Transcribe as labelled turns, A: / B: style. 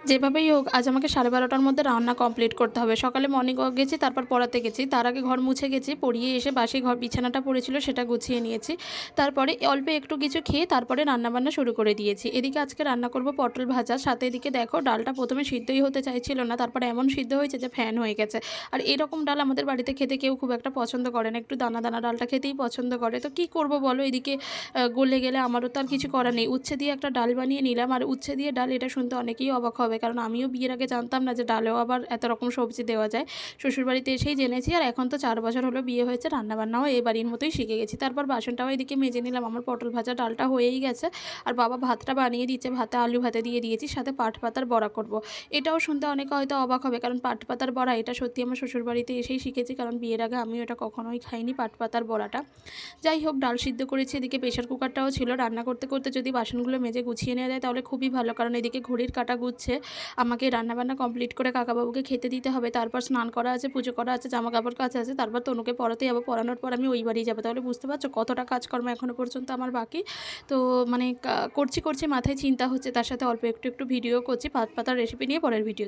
A: যেভাবেই হোক আজ আমাকে 12:30টার মধ্যে রান্না কমপ্লিট করতে হবে। সকালে মর্নিং ওয়াক গেছি, তারপর পড়াতে গেছি। তার আগে ঘর মুছে গেছি, পড়িয়ে এসে বাসি ঘর বিছানাটা পড়েছিল সেটা গুছিয়ে নিয়েছি। তারপরে অল্প একটু কিছু খেয়ে তারপরে রান্নাবান্না শুরু করে দিয়েছি। এদিকে আজকে রান্না করব পটল ভাজা, সাথে এদিকে দেখো ডালটা প্রথমে সিদ্ধই হতে চাইছিল না, তারপরে এমন সিদ্ধ হয়েছে যে ফ্যান হয়ে গেছে। আর এরকম ডাল আমাদের বাড়িতে খেতে কেউ খুব একটা পছন্দ করে না, একটু দানা দানা ডালটা খেতেই পছন্দ করে। তো কি করব বলো, এদিকে গলে গেলে আমারও তো আর কিছু করার নেই। উচ্ছে দিয়ে একটা ডাল বানিয়ে নিলাম। আর উচ্ছে দিয়ে ডাল, এটা শুনতে অনেকেই অবাক হবে, কারণ আমিও বিয়ের আগে জানতাম না যে ডালেও আবার এত রকম সবজি দেওয়া যায়। শ্বশুরবাড়িতে এসেই জেনেছি। আর এখন তো 4 বছর হলো বিয়ে হয়েছে, রান্নাবান্নাও এই বাড়ির মতোই শিখে গেছি। তারপর বাসনটাও এদিকে মেজে নিলাম। আমার পটল ভাজা ডালটা হয়েই গেছে। আর বাবা ভাতটা বানিয়ে দিচ্ছে, ভাতে আলু ভাতে দিয়ে দিয়েছি, সাথে পাট পাতার বড়া করব। এটাও শুনতে অনেকে হয়তো অবাক হবে, কারণ পাট পাতার বড়া এটা সত্যি আমার শ্বশুরবাড়িতে এসেই শিখেছি, কারণ বিয়ের আগে আমিও এটা কখনোই খাইনি পাট পাতার বড়াটা। যাই হোক, ডাল সিদ্ধ করেছি, এদিকে প্রেশার কুকারটাও ছিল। রান্না করতে করতে যদি বাসনগুলো মেজে গুছিয়ে নেওয়া যায় তাহলে খুবই ভালো, কারণ এদিকে ঘড়ির কাঁটা গুচ্ছে আমাকে রান্নাবান্না কমপ্লিট করে কাকাবাবুকে খেতে দিতে হবে। তারপর স্নান করা আছে, পুজো করা আছে, জামা কাপড় কাচা আছে, তারপর তনুকে পড়াতে যাবো। পড়ানোর পর আমি ওই বাড়ি যাবো। তাহলে বুঝতে পারছো কতটা কাজকর্ম এখনও পর্যন্ত আমার বাকি। তো মানে করছি করছি মাথায় চিন্তা হচ্ছে, তার সাথে অল্প একটু একটু ভিডিও করছি পাত পাতার রেসিপি নিয়ে পরের ভিডিও।